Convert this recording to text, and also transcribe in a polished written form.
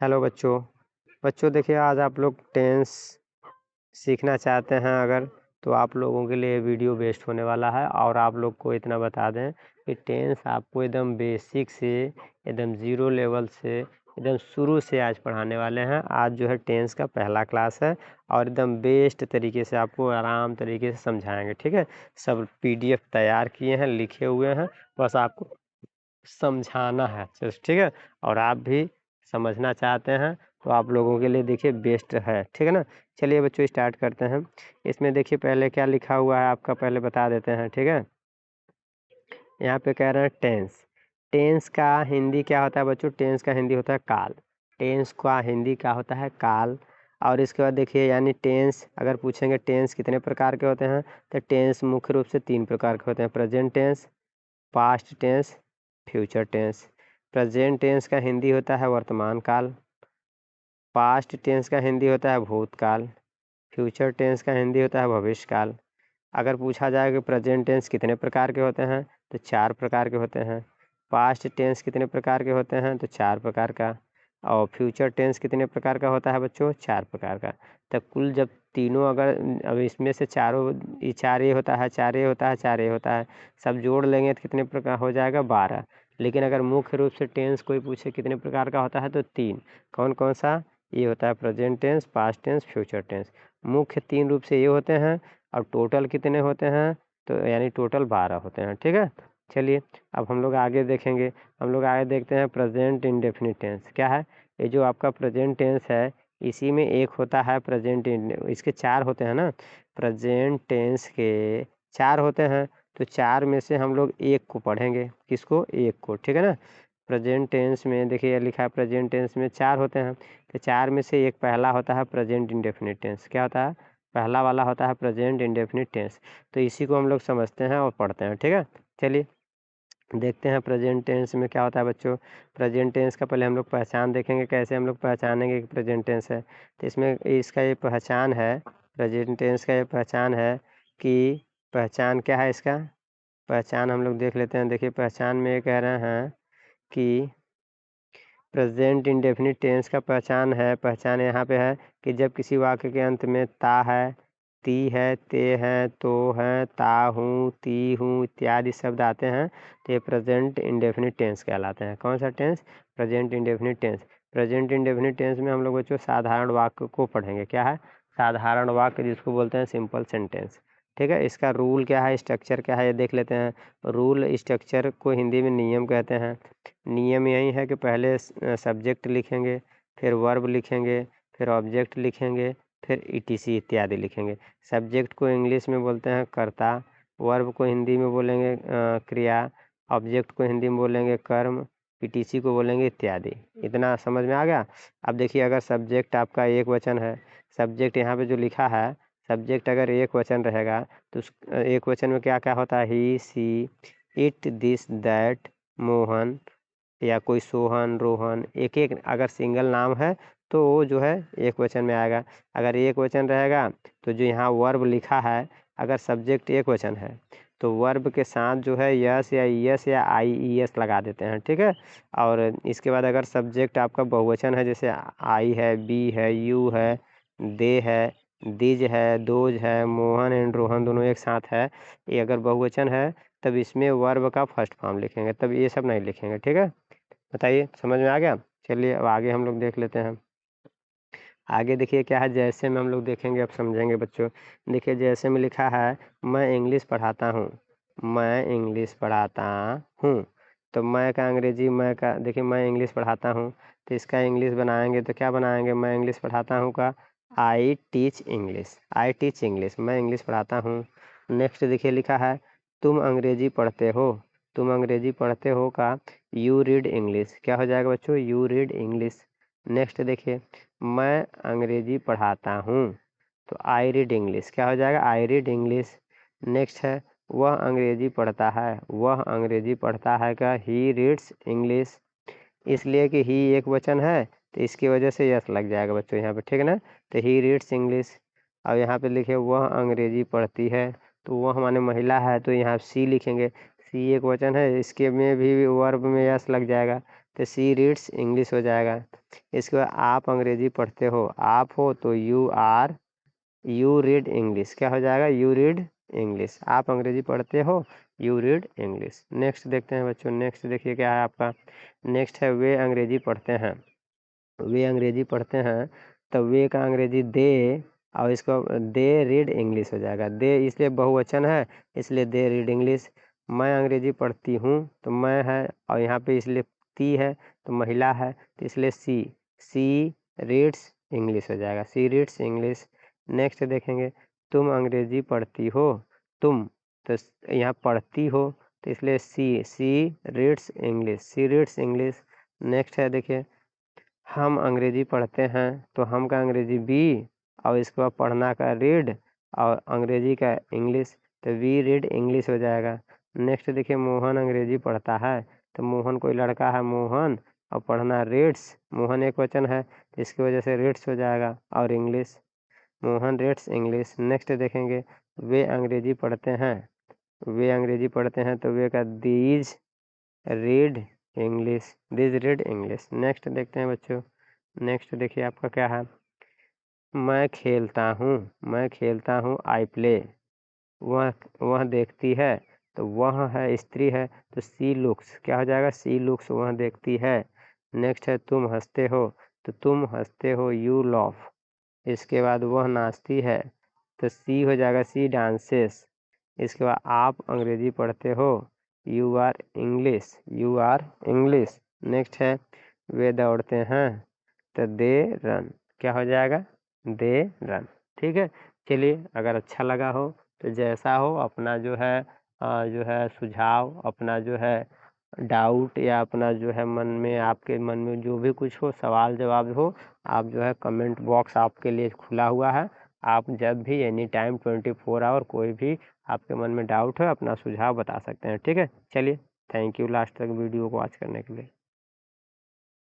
Hello बच्चों। बच्चों देखिए, आज आप लोग टेंस सीखना चाहते हैं अगर, तो आप लोगों के लिए वीडियो बेस्ट होने वाला है। और आप लोग को इतना बता दें कि टेंस आपको एकदम बेसिक से एकदम ज़ीरो लेवल से एकदम शुरू से आज पढ़ाने वाले हैं। आज जो है टेंस का पहला क्लास है और एकदम बेस्ट तरीके से आपको आराम तरीके से समझाएंगे। ठीक है, सब PDF तैयार किए हैं, लिखे हुए हैं, बस आपको समझाना है। ठीक है, और आप भी समझना चाहते हैं तो आप लोगों के लिए देखिए बेस्ट है। ठीक है ना। चलिए बच्चों स्टार्ट करते हैं। इसमें देखिए पहले क्या लिखा हुआ है आपका, पहले बता देते हैं। ठीक है, यहाँ पे कह रहे हैं टेंस। टेंस का हिंदी क्या होता है बच्चों? टेंस का हिंदी होता है काल। टेंस का हिंदी क्या होता है? काल। और इसके बाद देखिए, यानी टेंस अगर पूछेंगे टेंस कितने प्रकार के होते हैं, तो टेंस मुख्य रूप से 3 प्रकार के होते हैं: present tense, past tense, future tense. Present tense का हिंदी होता है वर्तमान काल। पास्ट टेंस का हिंदी होता है भूतकाल। फ्यूचर टेंस का हिंदी होता है भविष्य काल। अगर पूछा जाए कि प्रेजेंट टेंस कितने प्रकार के होते हैं, तो 4 प्रकार के होते हैं। पास्ट टेंस कितने प्रकार के होते हैं, तो 4 प्रकार का। और फ्यूचर टेंस कितने प्रकार का होता है बच्चों? 4 प्रकार का। तो कुल जब तीनों, अगर अब इसमें से चारों, ये 4 ये होता है, 4 ये होता है, 4 ये होता है, सब जोड़ लेंगे तो कितने प्रकार हो जाएगा? 12। लेकिन अगर मुख्य रूप से टेंस कोई पूछे कितने प्रकार का होता है, तो 3। कौन कौन सा? ये होता है present tense, past tense, future tense. मुख्य 3 रूप से ये होते हैं। और टोटल कितने होते हैं? तो यानी टोटल 12 होते हैं। ठीक है, चलिए अब हम लोग आगे देखेंगे। हम लोग आगे देखते हैं प्रेजेंट इंडेफिनिट टेंस क्या है। ये जो आपका प्रेजेंट टेंस है, इसी में एक होता है प्रेजेंट, इसके 4 होते हैं ना। प्रेजेंट टेंस के 4 होते हैं, तो 4 में से हम लोग एक को पढ़ेंगे। किसको? एक को। ठीक है ना। प्रेजेंट टेंस में देखिए लिखा है, प्रेजेंट टेंस में 4 होते हैं, तो 4 में से एक पहला होता है प्रेजेंट इंडेफिनिट टेंस। क्या होता है? पहला वाला होता है प्रेजेंट इंडेफिनिट टेंस। तो इसी को हम लोग समझते हैं और पढ़ते हैं। ठीक है, चलिए देखते हैं प्रेजेंट टेंस में क्या होता है बच्चों। प्रेजेंट टेंस का पहले हम लोग पहचान देखेंगे, कैसे हम लोग पहचानेंगे कि प्रेजेंट टेंस है। तो इसमें इसका ये पहचान है, प्रेजेंट टेंस का ये पहचान है कि, पहचान क्या है इसका? पहचान हम लोग देख लेते हैं। देखिए पहचान में ये कह रहे हैं कि प्रेजेंट इंडेफिनिट टेंस का पहचान है, पहचान यहाँ पे है कि जब किसी वाक्य के अंत में ता है, ती है, ते हैं, तो हैं, ता हूँ, ती हूँ इत्यादि शब्द आते हैं, तो ये प्रेजेंट इंडेफिनिट टेंस कहलाते हैं। कौन सा tense? Present indefinite tense. Present indefinite tense में हम लोग बच्चों साधारण वाक्य को पढ़ेंगे। क्या है? साधारण वाक्य, जिसको बोलते हैं सिंपल सेंटेंस। ठीक है, इसका रूल क्या है, स्ट्रक्चर क्या है, ये देख लेते हैं। रूल स्ट्रक्चर को हिंदी में नियम कहते हैं। नियम यही है कि पहले सब्जेक्ट लिखेंगे, फिर वर्ब लिखेंगे, फिर ऑब्जेक्ट लिखेंगे, फिर ETC इत्यादि लिखेंगे। सब्जेक्ट को इंग्लिश में बोलते हैं कर्ता, वर्ब को हिंदी में बोलेंगे क्रिया, ऑब्जेक्ट को हिंदी में बोलेंगे कर्म, ETC को बोलेंगे इत्यादि। इतना समझ में आ गया? अब देखिए, अगर सब्जेक्ट आपका एक वचन है, सब्जेक्ट यहाँ पे जो लिखा है, सब्जेक्ट अगर एक वचन रहेगा, तो उस एक वचन में क्या क्या होता है? ही, सी, इट, दिस, दैट, मोहन, या कोई सोहन, रोहन, एक एक अगर सिंगल नाम है तो वो जो है एक वचन में आएगा। अगर एक वचन रहेगा तो जो यहाँ वर्ब लिखा है, अगर सब्जेक्ट एक वचन है तो वर्ब के साथ जो है यस या ईएस या IES लगा देते हैं। ठीक है, और इसके बाद अगर सब्जेक्ट आपका बहुवचन है, जैसे आई है, बी है, यू है, दे है, दिज है, दोज है, मोहन एंड रोहन दोनों एक साथ है, ये अगर बहुवचन है, तब इसमें वर्ब का फर्स्ट फॉर्म लिखेंगे, तब ये सब नहीं लिखेंगे। ठीक है, बताइए समझ में आ गया? चलिए अब आगे हम लोग देख लेते हैं। आगे देखिए क्या है, जैसे में हम लोग देखेंगे, अब समझेंगे बच्चों। देखिए जैसे में लिखा है, मैं इंग्लिश पढ़ाता हूँ, मैं इंग्लिश पढ़ाता हूँ। तो मैं का अंग्रेजी, मैं का देखिए, मैं इंग्लिश पढ़ाता हूँ, तो इसका इंग्लिश बनाएंगे तो क्या बनाएंगे? मैं इंग्लिश पढ़ाता हूँ का I teach English, I teach English, मैं इंग्लिश पढ़ाता हूँ। नेक्स्ट देखिए लिखा है, तुम अंग्रेजी पढ़ते हो, तुम अंग्रेजी पढ़ते हो का यू रीड इंग्लिश, क्या हो जाएगा बच्चों? You read English. नेक्स्ट देखिए, मैं अंग्रेजी पढ़ाता हूँ, तो आई रीड इंग्लिश, क्या हो जाएगा? I read English. नेक्स्ट है, वह अंग्रेजी पढ़ता है, वह अंग्रेजी पढ़ता है का ही रीड्स इंग्लिश। इसलिए कि ही एक वचन है, तो इसकी वजह से यस लग जाएगा बच्चों यहाँ पे। ठीक है ना, तो ही रीड्स इंग्लिश। और यहाँ पे लिखे वह अंग्रेजी पढ़ती है, तो वह माने महिला है, तो यहाँ सी लिखेंगे, सी एक वचन है, इसके में भी वर्ब में यस लग जाएगा, तो सी रीड्स इंग्लिश हो जाएगा। इसके बाद आप अंग्रेजी पढ़ते हो, आप हो तो यू रीड इंग्लिश, क्या हो जाएगा, यू रीड इंग्लिश। आप अंग्रेजी पढ़ते हो, यू रीड इंग्लिश। नेक्स्ट देखते हैं बच्चों, नेक्स्ट देखिए क्या है आपका। नेक्स्ट है वे अंग्रेजी पढ़ते हैं। वे अंग्रेजी पढ़ते हैं तो वे का अंग्रेजी दे, और इसको दे रीड इंग्लिश हो जाएगा। दे इसलिए बहुवचन है, इसलिए दे रीड इंग्लिश। मैं अंग्रेजी पढ़ती हूँ तो मैं है, और यहाँ पे इसलिए ती है तो महिला है, तो इसलिए सी रीड्स इंग्लिश हो जाएगा, सी रीड्स इंग्लिश। नेक्स्ट देखेंगे, तुम अंग्रेजी पढ़ती हो, तुम तो यहाँ पढ़ती हो तो इसलिए सी रीड्स इंग्लिश, सी रीड्स इंग्लिश। नेक्स्ट है देखिए, हम अंग्रेजी पढ़ते हैं तो हम का अंग्रेजी बी, और इसके बाद पढ़ना का रीड, और अंग्रेजी का इंग्लिश, तो वी रीड इंग्लिश हो जाएगा। नेक्स्ट देखिए, मोहन अंग्रेजी पढ़ता है तो मोहन कोई लड़का है मोहन, और पढ़ना रीड्स, मोहन एक वचन है तो इसकी वजह से रीड्स हो जाएगा, और English Mohan reads English. Next देखेंगे, वे अंग्रेजी पढ़ते हैं, वे अंग्रेजी पढ़ते हैं तो वे का these read English, these read English. Next देखते हैं बच्चों, नेक्स्ट देखिए आपका क्या है, मैं खेलता हूँ आई प्ले। वह देखती है तो वह है स्त्री है तो सी लुक्स, क्या हो जाएगा, सी लुक्स, वह देखती है। नेक्स्ट है, तुम हंसते हो तो तुम हंसते हो, यू लॉफ। इसके बाद वह नाचती है तो सी हो जाएगा, सी डांसेस। इसके बाद आप अंग्रेजी पढ़ते हो, you are English, you are English. Next है, वे दौड़ते हैं तो दे रन, क्या हो जाएगा, दे रन। ठीक है, चलिए अगर अच्छा लगा हो तो जैसा हो अपना जो है सुझाव, अपना जो है डाउट, या अपना जो है मन में, आपके मन में जो भी कुछ हो, सवाल जवाब हो, आप जो है कमेंट बॉक्स आपके लिए खुला हुआ है। आप जब भी एनी टाइम 24 आवर कोई भी आपके मन में डाउट है अपना सुझाव बता सकते हैं। ठीक है, चलिए थैंक यू लास्ट तक वीडियो को वॉच करने के लिए।